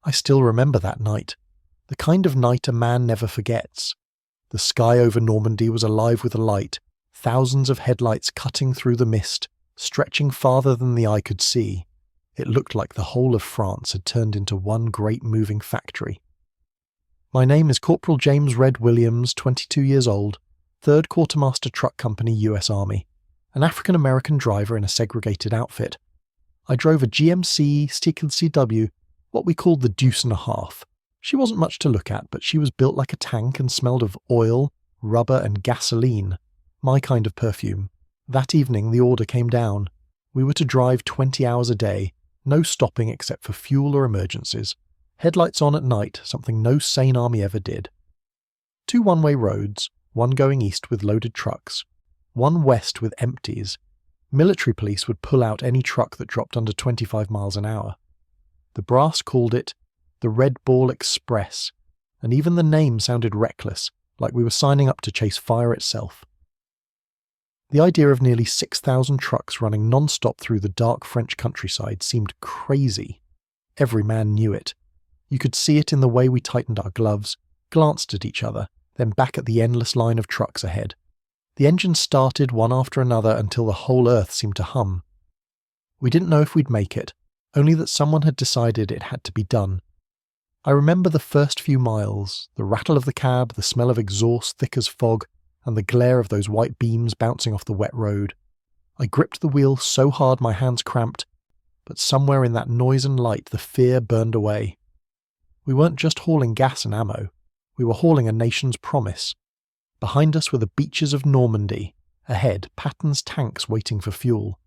I still remember that night. The kind of night a man never forgets. The sky over Normandy was alive with light, thousands of headlights cutting through the mist, stretching farther than the eye could see. It looked like the whole of France had turned into one great moving factory. My name is Corporal James Red Williams, 22 years old, 3rd Quartermaster Truck Company, US Army, an African-American driver in a segregated outfit. I drove a GMC CW, what we called the Deuce and a Half. She wasn't much to look at, but she was built like a tank and smelled of oil, rubber and gasoline, my kind of perfume. That evening the order came down. We were to drive 20 hours a day, no stopping except for fuel or emergencies. Headlights on at night, something no sane army ever did. 2 one-way roads, one going east with loaded trucks, one west with empties. Military police would pull out any truck that dropped under 25 miles an hour. The brass called it the Red Ball Express, and even the name sounded reckless, like we were signing up to chase fire itself. The idea of nearly 6,000 trucks running non-stop through the dark French countryside seemed crazy. Every man knew it. You could see it in the way we tightened our gloves, glanced at each other, then back at the endless line of trucks ahead. The engines started one after another until the whole earth seemed to hum. We didn't know if we'd make it, only that someone had decided it had to be done. I remember the first few miles, the rattle of the cab, the smell of exhaust thick as fog, and the glare of those white beams bouncing off the wet road. I gripped the wheel so hard my hands cramped, but somewhere in that noise and light the fear burned away. We weren't just hauling gas and ammo, we were hauling a nation's promise. Behind us were the beaches of Normandy, ahead Patton's tanks waiting for fuel.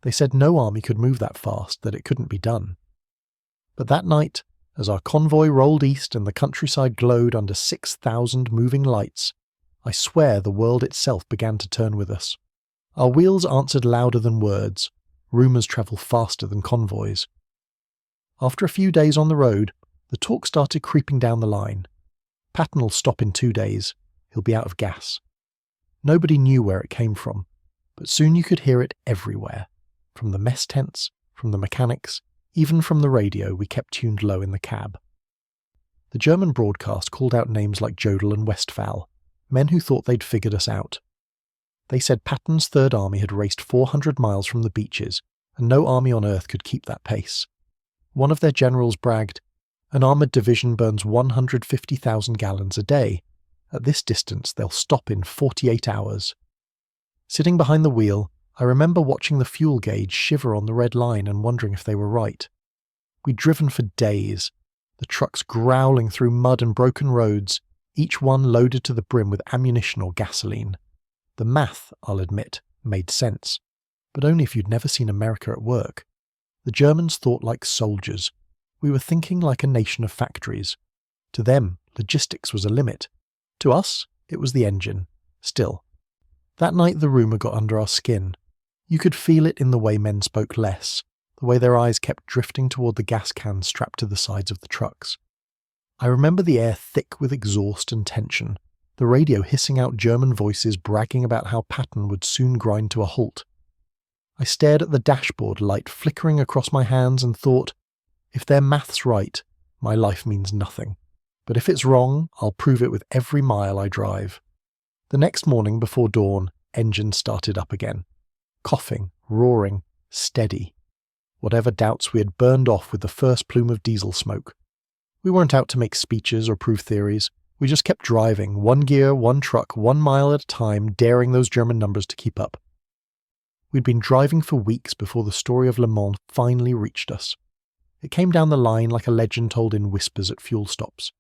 They said no army could move that fast, that it couldn't be done. But that night, as our convoy rolled east and the countryside glowed under 6,000 moving lights, I swear the world itself began to turn with us. Our wheels answered louder than words. Rumours travel faster than convoys. After a few days on the road, the talk started creeping down the line. Patton will stop in 2 days. He'll be out of gas. Nobody knew where it came from, but soon you could hear it everywhere. From the mess tents, from the mechanics, even from the radio we kept tuned low in the cab. The German broadcast called out names like Jodl and Westphal, men who thought they'd figured us out. They said Patton's Third Army had raced 400 miles from the beaches, and no army on earth could keep that pace. One of their generals bragged, "An armoured division burns 150,000 gallons a day. At this distance they'll stop in 48 hours. Sitting behind the wheel, I remember watching the fuel gauge shiver on the red line and wondering if they were right. We'd driven for days, the trucks growling through mud and broken roads, each one loaded to the brim with ammunition or gasoline. The math, I'll admit, made sense, but only if you'd never seen America at work. The Germans thought like soldiers. We were thinking like a nation of factories. To them, logistics was a limit. To us, it was the engine. Still. That night the rumour got under our skin. You could feel it in the way men spoke less, the way their eyes kept drifting toward the gas cans strapped to the sides of the trucks. I remember the air thick with exhaust and tension, the radio hissing out German voices bragging about how Patton would soon grind to a halt. I stared at the dashboard light flickering across my hands and thought, if their math's right, my life means nothing. But if it's wrong, I'll prove it with every mile I drive. The next morning before dawn, engines started up again. Coughing, roaring, steady. Whatever doubts we had burned off with the first plume of diesel smoke. We weren't out to make speeches or prove theories. We just kept driving, one gear, one truck, 1 mile at a time, daring those German numbers to keep up. We'd been driving for weeks before the story of Le Mans finally reached us. It came down the line like a legend told in whispers at fuel stops.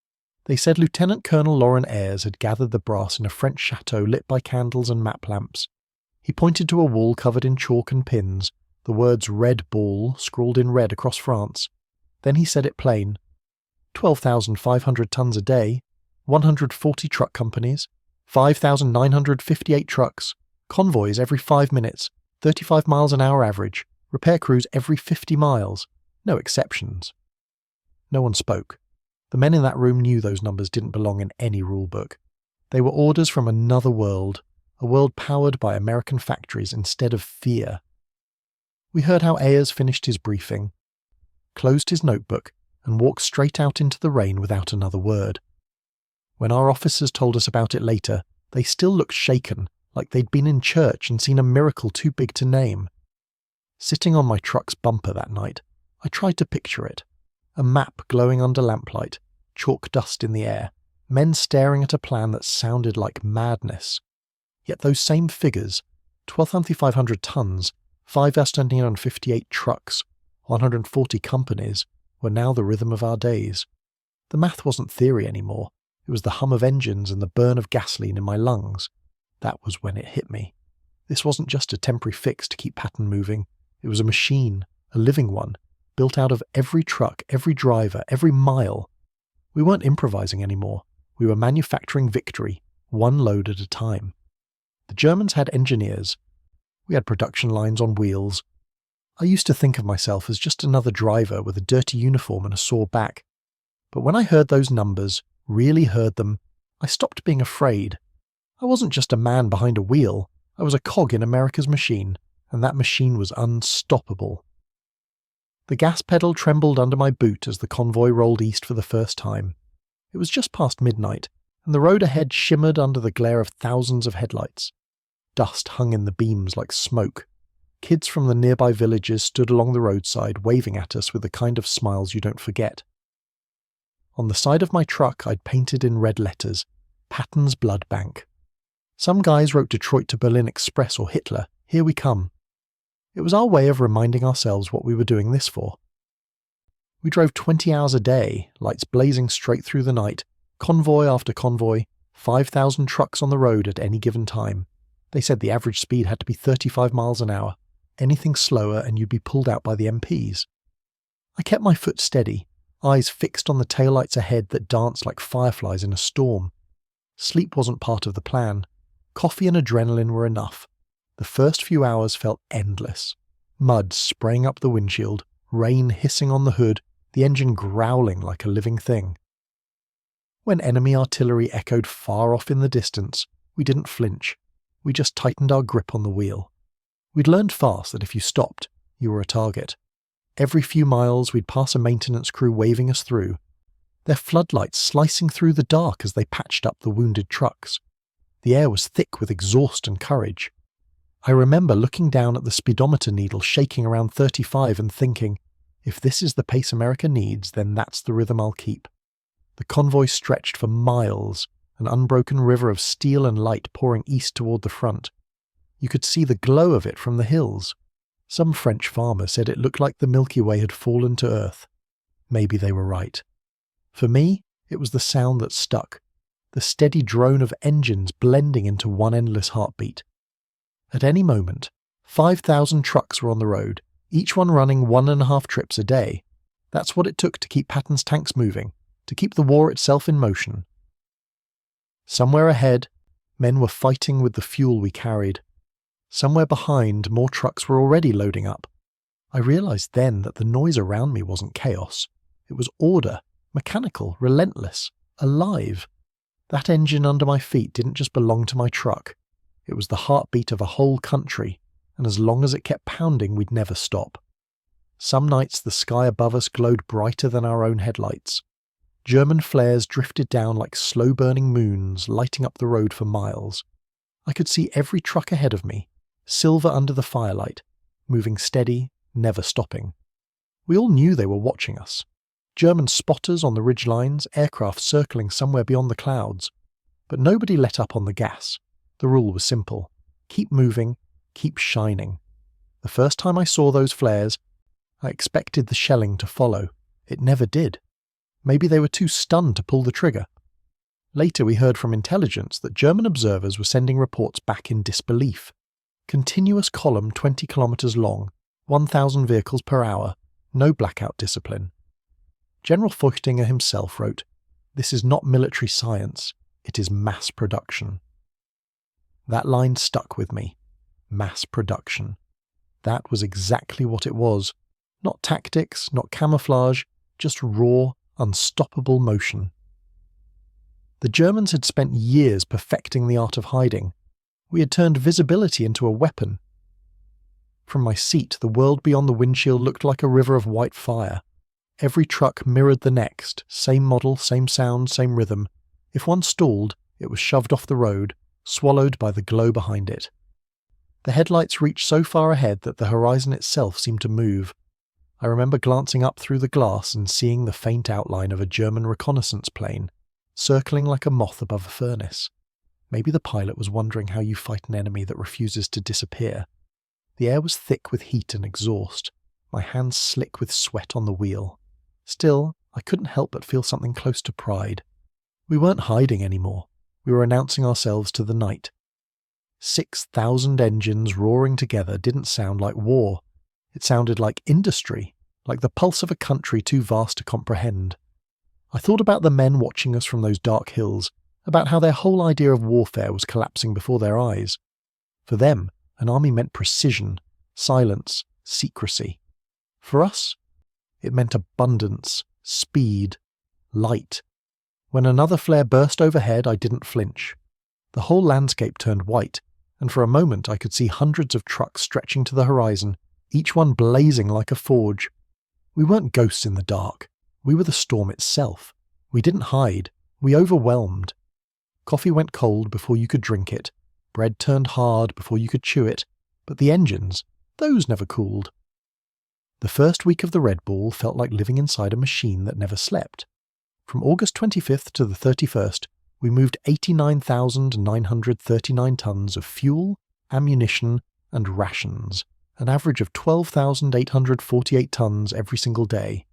They said Lieutenant Colonel Laurent Ayres had gathered the brass in a French chateau lit by candles and map lamps. He pointed to a wall covered in chalk and pins, the words Red Ball scrawled in red across France. Then he said it plain. 12,500 tons a day, 140 truck companies, 5,958 trucks, convoys every 5 minutes, 35 miles an hour average, repair crews every 50 miles, no exceptions. No one spoke. The men in that room knew those numbers didn't belong in any rule book. They were orders from another world, a world powered by American factories instead of fear. We heard how Ayres finished his briefing, closed his notebook, and walked straight out into the rain without another word. When our officers told us about it later, they still looked shaken, like they'd been in church and seen a miracle too big to name. Sitting on my truck's bumper that night, I tried to picture it. A map glowing under lamplight, chalk dust in the air, men staring at a plan that sounded like madness. Yet those same figures, 12,500 tons, 5,958 trucks, 140 companies, were now the rhythm of our days. The math wasn't theory anymore. It was the hum of engines and the burn of gasoline in my lungs. That was when it hit me. This wasn't just a temporary fix to keep Patton moving. It was a machine, a living one, built out of every truck, every driver, every mile. We weren't improvising anymore. We were manufacturing victory, one load at a time. The Germans had engineers. We had production lines on wheels. I used to think of myself as just another driver with a dirty uniform and a sore back. But when I heard those numbers, really heard them, I stopped being afraid. I wasn't just a man behind a wheel. I was a cog in America's machine, and that machine was unstoppable. The gas pedal trembled under my boot as the convoy rolled east for the first time. It was just past midnight, and the road ahead shimmered under the glare of thousands of headlights. Dust hung in the beams like smoke. Kids from the nearby villages stood along the roadside waving at us with the kind of smiles you don't forget. On the side of my truck I'd painted in red letters, Patton's Blood Bank. Some guys wrote Detroit to Berlin Express or Hitler, here we come. It was our way of reminding ourselves what we were doing this for. We drove 20 hours a day, lights blazing straight through the night, convoy after convoy, 5,000 trucks on the road at any given time. They said the average speed had to be 35 miles an hour. Anything slower and you'd be pulled out by the MPs. I kept my foot steady, eyes fixed on the taillights ahead that danced like fireflies in a storm. Sleep wasn't part of the plan. Coffee and adrenaline were enough. The first few hours felt endless. Mud spraying up the windshield, rain hissing on the hood, the engine growling like a living thing. When enemy artillery echoed far off in the distance, we didn't flinch. We just tightened our grip on the wheel. We'd learned fast that if you stopped, you were a target. Every few miles we'd pass a maintenance crew waving us through, their floodlights slicing through the dark as they patched up the wounded trucks. The air was thick with exhaust and courage. I remember looking down at the speedometer needle shaking around 35 and thinking, if this is the pace America needs, then that's the rhythm I'll keep. The convoy stretched for miles, an unbroken river of steel and light pouring east toward the front. You could see the glow of it from the hills. Some French farmer said it looked like the Milky Way had fallen to earth. Maybe they were right. For me, it was the sound that stuck, the steady drone of engines blending into one endless heartbeat. At any moment, 5,000 trucks were on the road, each one running 1.5 trips a day. That's what it took to keep Patton's tanks moving, to keep the war itself in motion. Somewhere ahead, men were fighting with the fuel we carried. Somewhere behind, more trucks were already loading up. I realized then that the noise around me wasn't chaos. It was order, mechanical, relentless, alive. That engine under my feet didn't just belong to my truck. It was the heartbeat of a whole country, and as long as it kept pounding, we'd never stop. Some nights the sky above us glowed brighter than our own headlights. German flares drifted down like slow-burning moons, lighting up the road for miles. I could see every truck ahead of me, silver under the firelight, moving steady, never stopping. We all knew they were watching us. German spotters on the ridge lines, aircraft circling somewhere beyond the clouds. But nobody let up on the gas. The rule was simple. Keep moving, keep shining. The first time I saw those flares, I expected the shelling to follow. It never did. Maybe they were too stunned to pull the trigger. Later we heard from intelligence that German observers were sending reports back in disbelief. Continuous column 20 kilometers long, 1,000 vehicles per hour, no blackout discipline. General Feuchtinger himself wrote, "This is not military science, it is mass production." That line stuck with me. Mass production. That was exactly what it was. Not tactics, not camouflage, just raw, unstoppable motion. The Germans had spent years perfecting the art of hiding. We had turned visibility into a weapon. From my seat, the world beyond the windshield looked like a river of white fire. Every truck mirrored the next, same model, same sound, same rhythm. If one stalled, it was shoved off the road, swallowed by the glow behind it. The headlights reached so far ahead that the horizon itself seemed to move. I remember glancing up through the glass and seeing the faint outline of a German reconnaissance plane, circling like a moth above a furnace. Maybe the pilot was wondering how you fight an enemy that refuses to disappear. The air was thick with heat and exhaust, my hands slick with sweat on the wheel. Still, I couldn't help but feel something close to pride. We weren't hiding anymore. We were announcing ourselves to the night. 6,000 engines roaring together didn't sound like war. It sounded like industry, like the pulse of a country too vast to comprehend. I thought about the men watching us from those dark hills, about how their whole idea of warfare was collapsing before their eyes. For them, an army meant precision, silence, secrecy. For us, it meant abundance, speed, light. When another flare burst overhead, I didn't flinch. The whole landscape turned white, and for a moment I could see hundreds of trucks stretching to the horizon, each one blazing like a forge. We weren't ghosts in the dark. We were the storm itself. We didn't hide. We overwhelmed. Coffee went cold before you could drink it. Bread turned hard before you could chew it. But the engines, those never cooled. The first week of the Red Ball felt like living inside a machine that never slept. From August 25th to the 31st, we moved 89,939 tons of fuel, ammunition, and rations, an average of 12,848 tons every single day.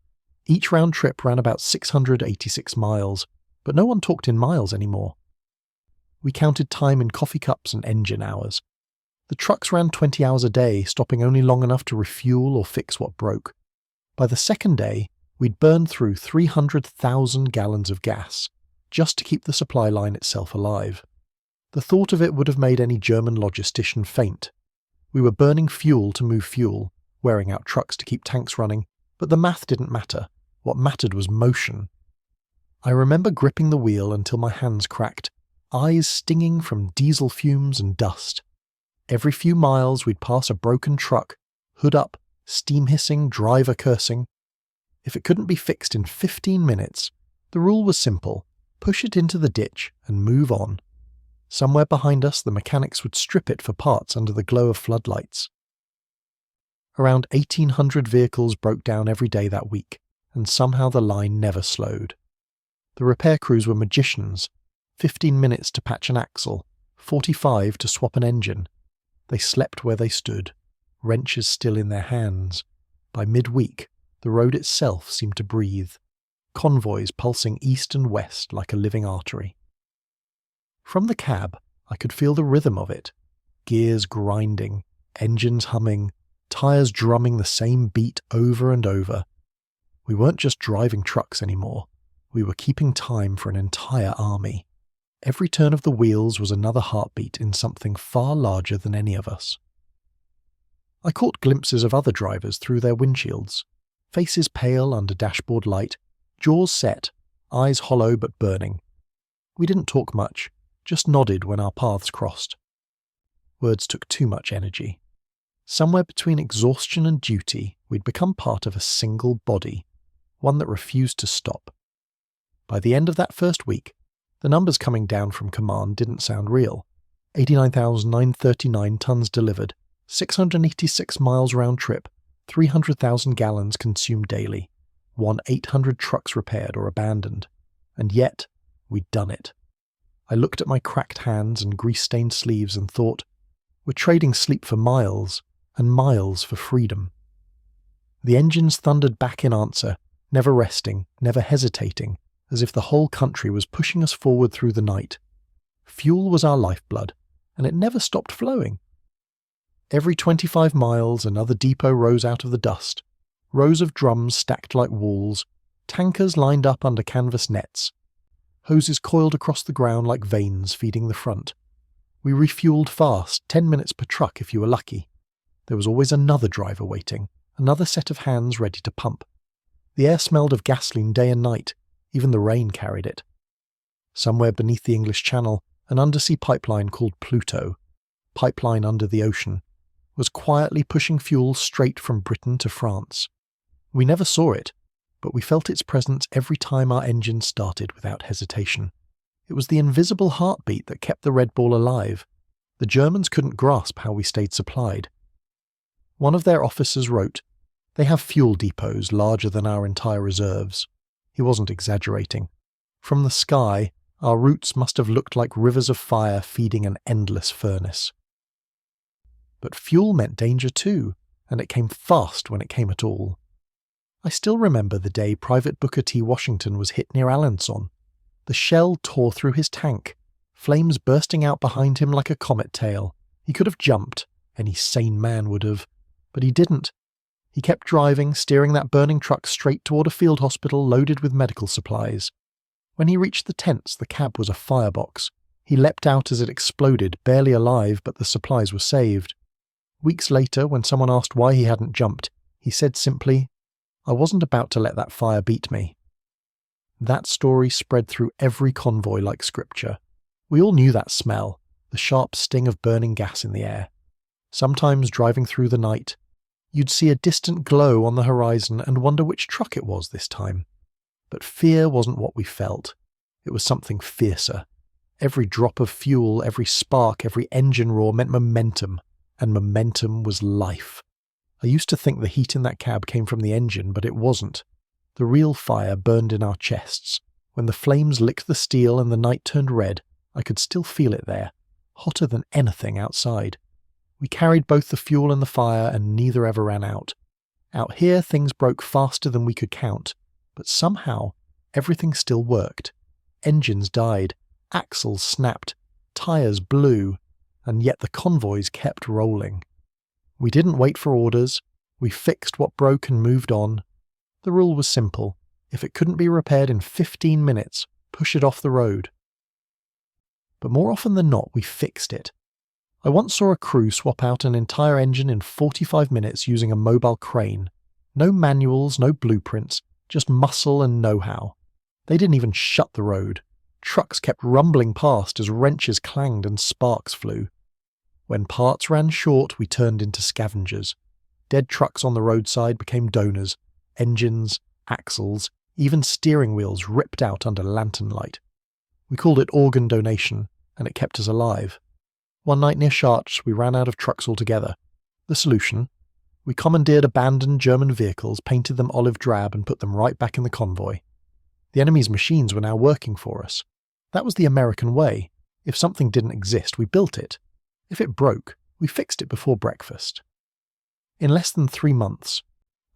Each round trip ran about 686 miles, but no one talked in miles anymore. We counted time in coffee cups and engine hours. The trucks ran 20 hours a day, stopping only long enough to refuel or fix what broke. By the second day, we'd burned through 300,000 gallons of gas, just to keep the supply line itself alive. The thought of it would have made any German logistician faint. We were burning fuel to move fuel, wearing out trucks to keep tanks running, but the math didn't matter. What mattered was motion. I remember gripping the wheel until my hands cracked, eyes stinging from diesel fumes and dust. Every few miles we'd pass a broken truck, hood up, steam hissing, driver cursing. If it couldn't be fixed in 15 minutes, the rule was simple: push it into the ditch and move on. Somewhere behind us the mechanics would strip it for parts under the glow of floodlights. Around 1,800 vehicles broke down every day that week, and somehow the line never slowed. The repair crews were magicians: 15 minutes to patch an axle, 45 to swap an engine. They slept where they stood, wrenches still in their hands. By midweek, the road itself seemed to breathe, convoys pulsing east and west like a living artery. From the cab, I could feel the rhythm of it: gears grinding, engines humming, tyres drumming the same beat over and over. We weren't just driving trucks anymore. We were keeping time for an entire army. Every turn of the wheels was another heartbeat in something far larger than any of us. I caught glimpses of other drivers through their windshields, faces pale under dashboard light, jaws set, eyes hollow but burning. We didn't talk much, just nodded when our paths crossed. Words took too much energy. Somewhere between exhaustion and duty, we'd become part of a single body, one that refused to stop. By the end of that first week, the numbers coming down from command didn't sound real. 89,939 tons delivered, 686 miles round trip, 300,000 gallons consumed daily, 800 trucks repaired or abandoned. And yet, we'd done it. I looked at my cracked hands and grease-stained sleeves and thought, we're trading sleep for miles, and miles for freedom. The engines thundered back in answer, never resting, never hesitating, as if the whole country was pushing us forward through the night. Fuel was our lifeblood, and it never stopped flowing. Every 25 miles another depot rose out of the dust, rows of drums stacked like walls, tankers lined up under canvas nets, hoses coiled across the ground like veins feeding the front. We refueled fast, 10 minutes per truck if you were lucky. There was always another driver waiting, another set of hands ready to pump. The air smelled of gasoline day and night. Even the rain carried it. Somewhere beneath the English Channel, an undersea pipeline called Pluto, pipeline under the ocean, was quietly pushing fuel straight from Britain to France. We never saw it. but we felt its presence every time our engine started without hesitation. It was the invisible heartbeat that kept the Red Bull alive. The Germans couldn't grasp how we stayed supplied. One of their officers wrote, "They have fuel depots larger than our entire reserves." He wasn't exaggerating. From the sky, our routes must have looked like rivers of fire feeding an endless furnace. But fuel meant danger too, and it came fast when it came at all. I still remember the day Private Booker T. Washington was hit near Alençon. The shell tore through his tank, flames bursting out behind him like a comet tail. He could have jumped, any sane man would have, but he didn't. He kept driving, steering that burning truck straight toward a field hospital loaded with medical supplies. When he reached the tents, the cab was a firebox. He leapt out as it exploded, barely alive, but the supplies were saved. Weeks later, when someone asked why he hadn't jumped, he said simply, "I wasn't about to let that fire beat me." That story spread through every convoy like scripture. We all knew that smell, the sharp sting of burning gas in the air. Sometimes driving through the night, you'd see a distant glow on the horizon and wonder which truck it was this time. But fear wasn't what we felt. It was something fiercer. Every drop of fuel, every spark, every engine roar meant momentum, and momentum was life. I used to think the heat in that cab came from the engine, but it wasn't. The real fire burned in our chests. When the flames licked the steel and the night turned red, I could still feel it there, hotter than anything outside. We carried both the fuel and the fire, and neither ever ran out. Out here, things broke faster than we could count, but somehow everything still worked. Engines died, axles snapped, tires blew, and yet the convoys kept rolling. We didn't wait for orders. We fixed what broke and moved on. The rule was simple. If it couldn't be repaired in 15 minutes, push it off the road. But more often than not, we fixed it. I once saw a crew swap out an entire engine in 45 minutes using a mobile crane. No manuals, no blueprints, just muscle and know-how. They didn't even shut the road. Trucks kept rumbling past as wrenches clanged and sparks flew. When parts ran short, we turned into scavengers. Dead trucks on the roadside became donors. Engines, axles, even steering wheels ripped out under lantern light. We called it organ donation, and it kept us alive. One night near Chartres, we ran out of trucks altogether. The solution? We commandeered abandoned German vehicles, painted them olive drab, and put them right back in the convoy. The enemy's machines were now working for us. That was the American way. If something didn't exist, we built it. If it broke, we fixed it before breakfast. In less than 3 months,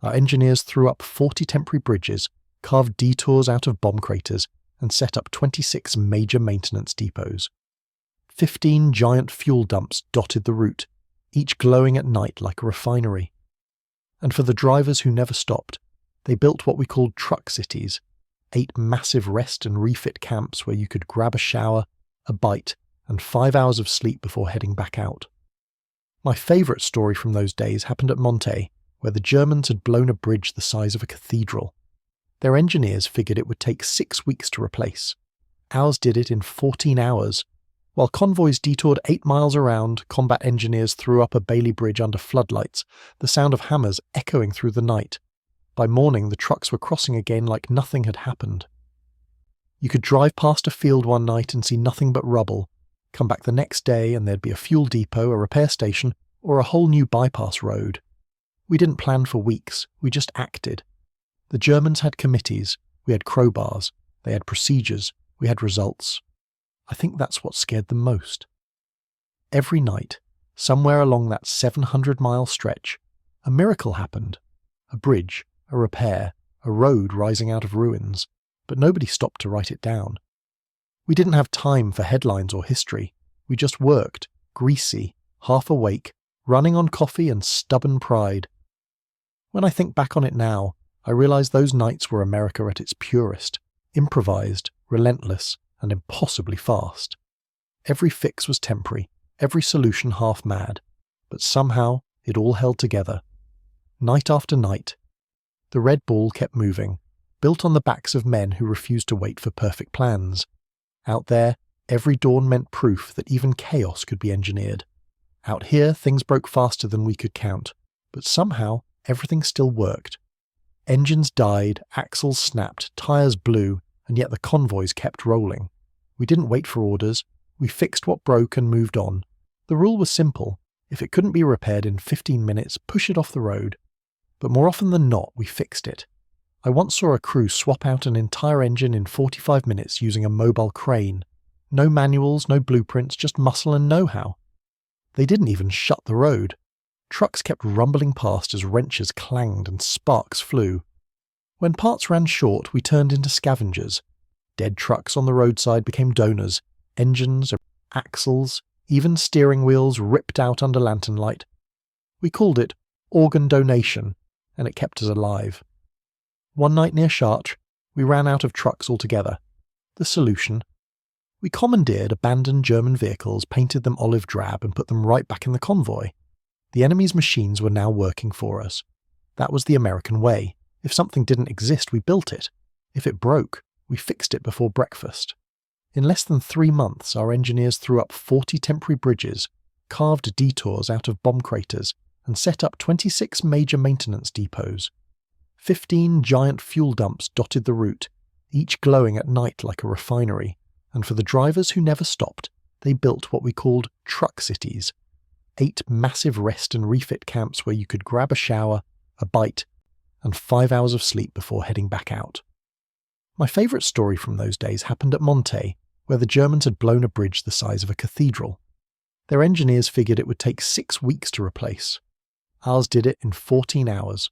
our engineers threw up 40 temporary bridges, carved detours out of bomb craters, and set up 26 major maintenance depots. 15 giant fuel dumps dotted the route, each glowing at night like a refinery. And for the drivers who never stopped, they built what we called truck cities, 8 massive rest and refit camps where you could grab a shower, a bite, and 5 hours of sleep before heading back out. My favourite story from those days happened at Monte, where the Germans had blown a bridge the size of a cathedral. Their engineers figured it would take 6 weeks to replace. Ours did it in 14 hours. While convoys detoured 8 miles around, combat engineers threw up a Bailey Bridge under floodlights, the sound of hammers echoing through the night. By morning, the trucks were crossing again like nothing had happened. You could drive past a field one night and see nothing but rubble, come back the next day and there'd be a fuel depot, a repair station, or a whole new bypass road. We didn't plan for weeks, we just acted. The Germans had committees, we had crowbars, they had procedures, we had results. I think that's what scared them most. Every night, somewhere along that 700-mile stretch, a miracle happened. A bridge, a repair, a road rising out of ruins, but nobody stopped to write it down. We didn't have time for headlines or history. We just worked, greasy, half awake, running on coffee and stubborn pride. When I think back on it now, I realize those nights were America at its purest, improvised, relentless, and impossibly fast. Every fix was temporary, every solution half mad, but somehow it all held together. Night after night, the Red Bull kept moving, built on the backs of men who refused to wait for perfect plans. Out there, every dawn meant proof that even chaos could be engineered. Out here, things broke faster than we could count, but somehow everything still worked. Engines died, axles snapped, tyres blew, and yet the convoys kept rolling. We didn't wait for orders. We fixed what broke and moved on. The rule was simple. If it couldn't be repaired in 15 minutes, push it off the road. But more often than not, we fixed it. I once saw a crew swap out an entire engine in 45 minutes using a mobile crane. No manuals, no blueprints, just muscle and know-how. They didn't even shut the road. Trucks kept rumbling past as wrenches clanged and sparks flew. When parts ran short, we turned into scavengers. Dead trucks on the roadside became donors, engines, axles, even steering wheels ripped out under lantern light. We called it organ donation, and it kept us alive. One night near Chartres, we ran out of trucks altogether. The solution? We commandeered abandoned German vehicles, painted them olive drab, and put them right back in the convoy. The enemy's machines were now working for us. That was the American way. If something didn't exist, we built it. If it broke, we fixed it before breakfast. In less than 3 months, our engineers threw up 40 temporary bridges, carved detours out of bomb craters, and set up 26 major maintenance depots. 15 giant fuel dumps dotted the route, each glowing at night like a refinery, and for the drivers who never stopped, they built what we called truck cities. 8 massive rest and refit camps where you could grab a shower, a bite, and 5 hours of sleep before heading back out. My favourite story from those days happened at Monte, where the Germans had blown a bridge the size of a cathedral. Their engineers figured it would take 6 weeks to replace. Ours did it in 14 hours.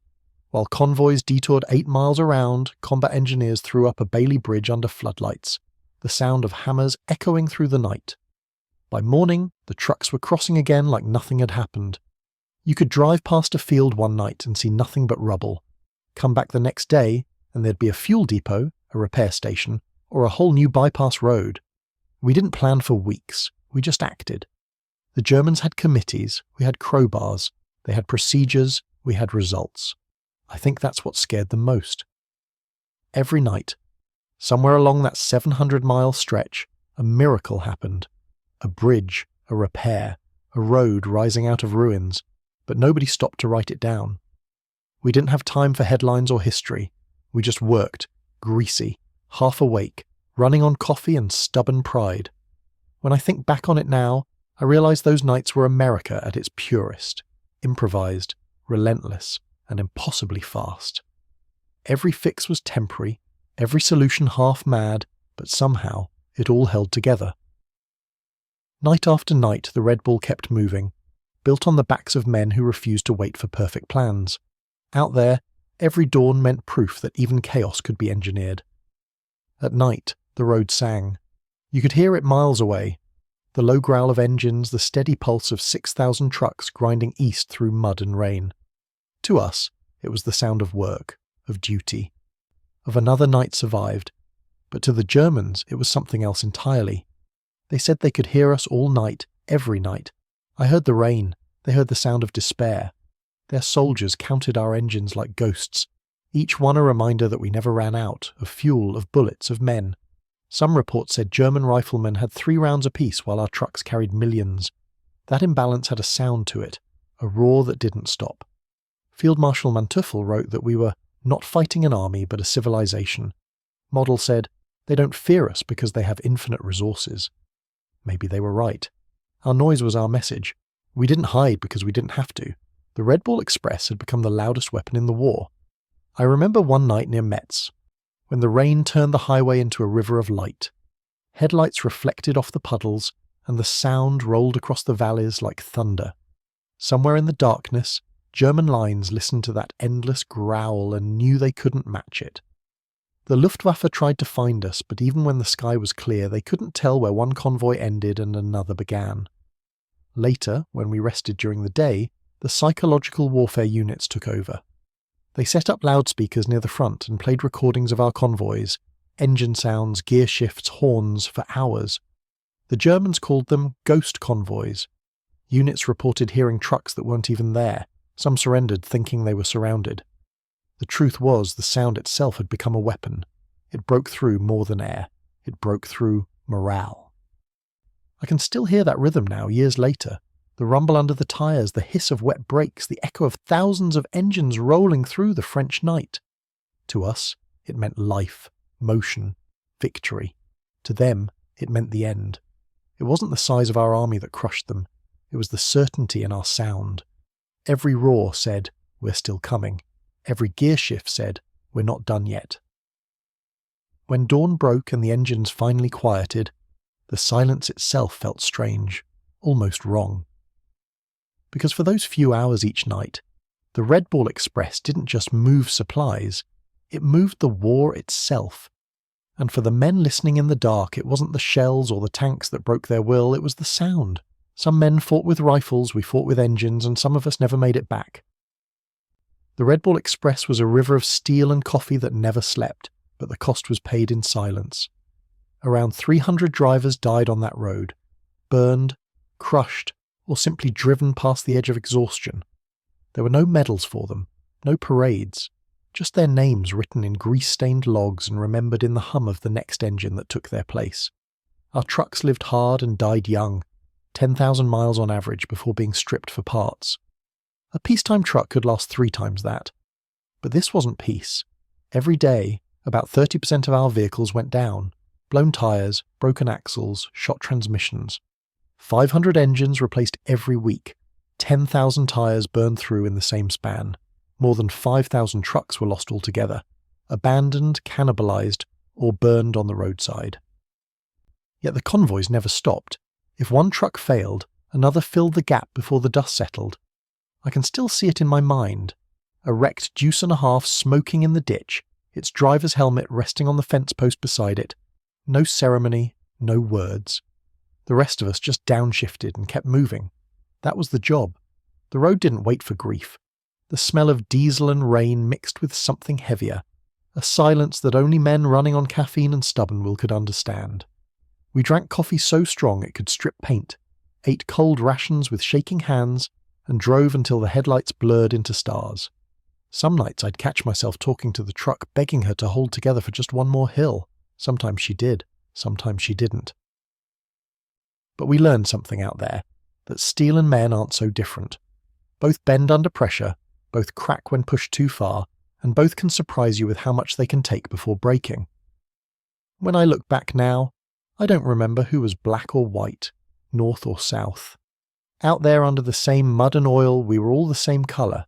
While convoys detoured 8 miles around, combat engineers threw up a Bailey Bridge under floodlights, the sound of hammers echoing through the night. By morning, the trucks were crossing again like nothing had happened. You could drive past a field one night and see nothing but rubble. Come back the next day, and there'd be a fuel depot, a repair station, or a whole new bypass road. We didn't plan for weeks, we just acted. The Germans had committees, we had crowbars, they had procedures, we had results. I think that's what scared them most. Every night, somewhere along that 700-mile stretch, a miracle happened. A bridge, a repair, a road rising out of ruins, but nobody stopped to write it down. We didn't have time for headlines or history. We just worked, greasy, half awake, running on coffee and stubborn pride. When I think back on it now, I realize those nights were America at its purest, improvised, relentless, and impossibly fast. Every fix was temporary, every solution half mad, but somehow it all held together. Night after night the Red Bull kept moving, built on the backs of men who refused to wait for perfect plans. Out there, every dawn meant proof that even chaos could be engineered. At night, the road sang. You could hear it miles away. The low growl of engines, the steady pulse of 6,000 trucks grinding east through mud and rain. To us, it was the sound of work, of duty, of another night survived. But to the Germans, it was something else entirely. They said they could hear us all night, every night. I heard the rain. They heard the sound of despair. Their soldiers counted our engines like ghosts, each one a reminder that we never ran out, of fuel, of bullets, of men. Some reports said German riflemen had 3 rounds apiece while our trucks carried millions. That imbalance had a sound to it, a roar that didn't stop. Field Marshal Manteuffel wrote that we were not fighting an army but a civilization. Model said, they don't fear us because they have infinite resources. Maybe they were right. Our noise was our message. We didn't hide because we didn't have to. The Red Bull Express had become the loudest weapon in the war. I remember one night near Metz, when the rain turned the highway into a river of light. Headlights reflected off the puddles, and the sound rolled across the valleys like thunder. Somewhere in the darkness, German lines listened to that endless growl and knew they couldn't match it. The Luftwaffe tried to find us, but even when the sky was clear, they couldn't tell where one convoy ended and another began. Later, when we rested during the day, the psychological warfare units took over. They set up loudspeakers near the front and played recordings of our convoys, engine sounds, gear shifts, horns, for hours. The Germans called them ghost convoys. Units reported hearing trucks that weren't even there. Some surrendered thinking they were surrounded. The truth was the sound itself had become a weapon. It broke through more than air. It broke through morale. I can still hear that rhythm now, years later. The rumble under the tyres, the hiss of wet brakes, the echo of thousands of engines rolling through the French night. To us, it meant life, motion, victory. To them, it meant the end. It wasn't the size of our army that crushed them. It was the certainty in our sound. Every roar said, "We're still coming." Every gear shift said, "We're not done yet." When dawn broke and the engines finally quieted, the silence itself felt strange, almost wrong. Because for those few hours each night, the Red Ball Express didn't just move supplies, it moved the war itself. And for the men listening in the dark, it wasn't the shells or the tanks that broke their will, it was the sound. Some men fought with rifles, we fought with engines, and some of us never made it back. The Red Ball Express was a river of steel and coffee that never slept, but the cost was paid in silence. Around 300 drivers died on that road, burned, crushed, or simply driven past the edge of exhaustion. There were no medals for them, no parades, just their names written in grease-stained logs and remembered in the hum of the next engine that took their place. Our trucks lived hard and died young, 10,000 miles on average before being stripped for parts. A peacetime truck could last 3 times that. But this wasn't peace. Every day, about 30% of our vehicles went down. Blown tyres, broken axles, shot transmissions. 500 engines replaced every week. 10,000 tyres burned through in the same span. More than 5,000 trucks were lost altogether. Abandoned, cannibalized, or burned on the roadside. Yet the convoys never stopped. If one truck failed, another filled the gap before the dust settled. I can still see it in my mind. A wrecked deuce and a half smoking in the ditch, its driver's helmet resting on the fence post beside it. No ceremony, no words. The rest of us just downshifted and kept moving. That was the job. The road didn't wait for grief. The smell of diesel and rain mixed with something heavier. A silence that only men running on caffeine and stubborn will could understand. We drank coffee so strong it could strip paint, ate cold rations with shaking hands, and drove until the headlights blurred into stars. Some nights I'd catch myself talking to the truck, begging her to hold together for just one more hill. Sometimes she did, sometimes she didn't. But we learned something out there, that steel and men aren't so different. Both bend under pressure, both crack when pushed too far, and both can surprise you with how much they can take before breaking. When I look back now, I don't remember who was black or white, north or south. Out there under the same mud and oil, we were all the same colour.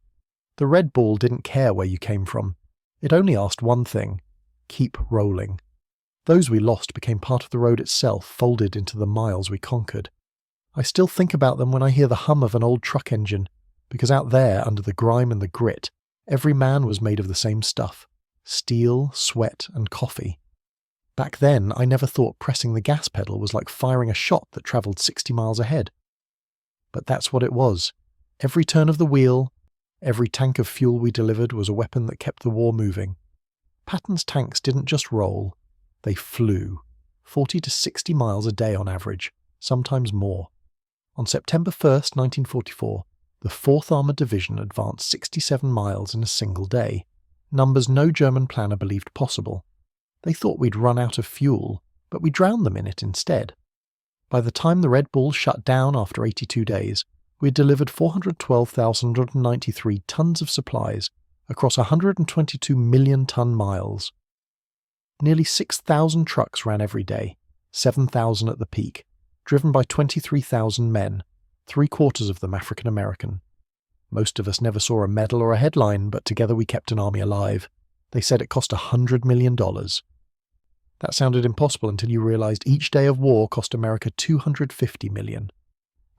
The Red Ball didn't care where you came from. It only asked one thing: keep rolling. Those we lost became part of the road itself, folded into the miles we conquered. I still think about them when I hear the hum of an old truck engine, because out there, under the grime and the grit, every man was made of the same stuff: steel, sweat, and coffee. Back then, I never thought pressing the gas pedal was like firing a shot that travelled 60 miles ahead. But that's what it was. Every turn of the wheel, every tank of fuel we delivered was a weapon that kept the war moving. Patton's tanks didn't just roll, they flew, 40 to 60 miles a day on average, sometimes more. On September 1st, 1944, the 4th Armoured Division advanced 67 miles in a single day, numbers no German planner believed possible. They thought we'd run out of fuel, but we drowned them in it instead. By the time the Red Ball shut down after 82 days, we had delivered 412,193 tons of supplies across 122 million ton miles. Nearly 6,000 trucks ran every day, 7,000 at the peak, driven by 23,000 men, 3/4 of them African American. Most of us never saw a medal or a headline, but together we kept an army alive. They said it cost $100 million. That sounded impossible until you realized each day of war cost America $250 million.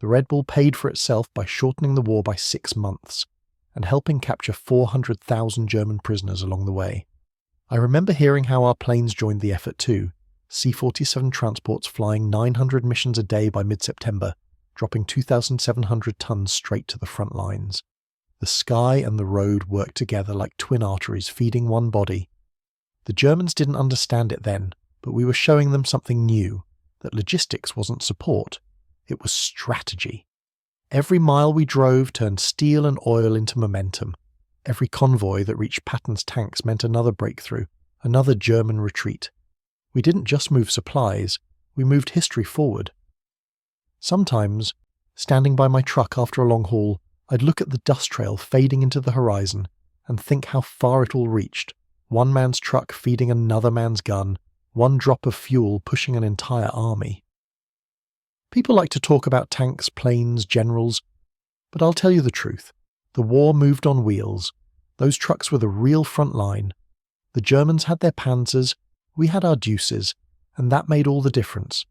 The Red Bull paid for itself by shortening the war by 6 months and helping capture 400,000 German prisoners along the way. I remember hearing how our planes joined the effort too, C-47 transports flying 900 missions a day by mid-September, dropping 2,700 tons straight to the front lines. The sky and the road worked together like twin arteries feeding one body. The Germans didn't understand it then, but we were showing them something new, that logistics wasn't support, it was strategy. Every mile we drove turned steel and oil into momentum. Every convoy that reached Patton's tanks meant another breakthrough, another German retreat. We didn't just move supplies, we moved history forward. Sometimes, standing by my truck after a long haul, I'd look at the dust trail fading into the horizon and think how far it all reached, One man's truck feeding another man's gun, one drop of fuel pushing an entire army. People like to talk about tanks, planes, generals, but I'll tell you the truth. The war moved on wheels. Those trucks were the real front line. The Germans had their panzers, we had our deuces, and that made all the difference.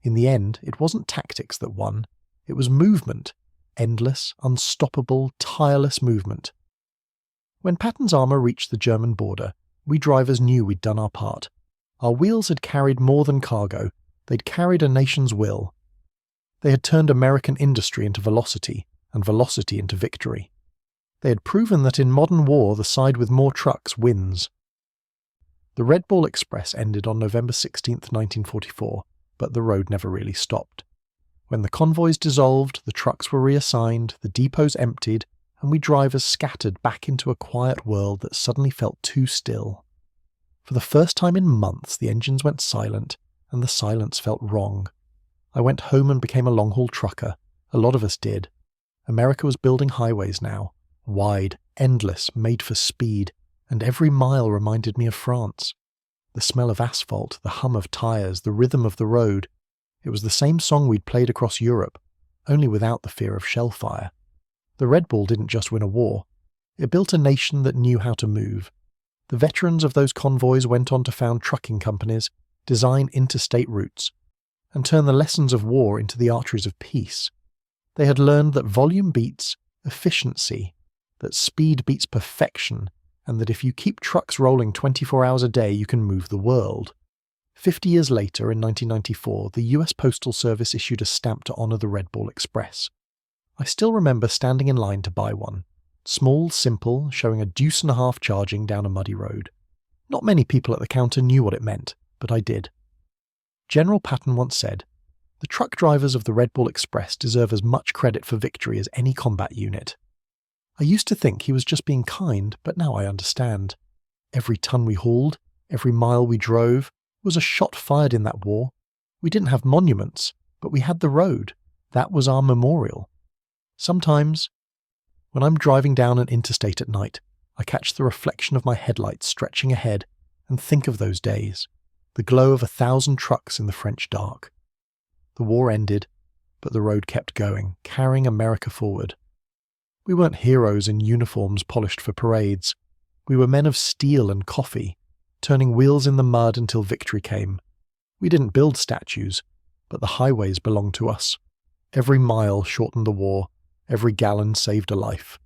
In the end, it wasn't tactics that won. It was movement. Endless, unstoppable, tireless movement. When Patton's armour reached the German border, we drivers knew we'd done our part. Our wheels had carried more than cargo. They'd carried a nation's will. They had turned American industry into velocity, and velocity into victory. They had proven that in modern war the side with more trucks wins. The Red Ball Express ended on November 16, 1944, but the road never really stopped. When the convoys dissolved, the trucks were reassigned, the depots emptied, and we drivers scattered back into a quiet world that suddenly felt too still. For the first time in months, the engines went silent, and the silence felt wrong. I went home and became a long-haul trucker. A lot of us did. America was building highways now. Wide, endless, made for speed, and every mile reminded me of France. The smell of asphalt, the hum of tyres, the rhythm of the road. It was the same song we'd played across Europe, only without the fear of shellfire. The Red Ball didn't just win a war. It built a nation that knew how to move. The veterans of those convoys went on to found trucking companies, design interstate routes, and turn the lessons of war into the arteries of peace. They had learned that volume beats efficiency, that speed beats perfection, and that if you keep trucks rolling 24 hours a day, you can move the world. 50 years later, in 1994, the US Postal Service issued a stamp to honour the Red Ball Express. I still remember standing in line to buy one. Small, simple, showing a deuce and a half charging down a muddy road. Not many people at the counter knew what it meant, but I did. General Patton once said, "The truck drivers of the Red Ball Express deserve as much credit for victory as any combat unit." I used to think he was just being kind, but now I understand. Every ton we hauled, every mile we drove, was a shot fired in that war. We didn't have monuments, but we had the road. That was our memorial. Sometimes, when I'm driving down an interstate at night, I catch the reflection of my headlights stretching ahead and think of those days, the glow of 1,000 trucks in the French dark. The war ended, but the road kept going, carrying America forward. We weren't heroes in uniforms polished for parades. We were men of steel and coffee, turning wheels in the mud until victory came. We didn't build statues, but the highways belonged to us. Every mile shortened the war, every gallon saved a life.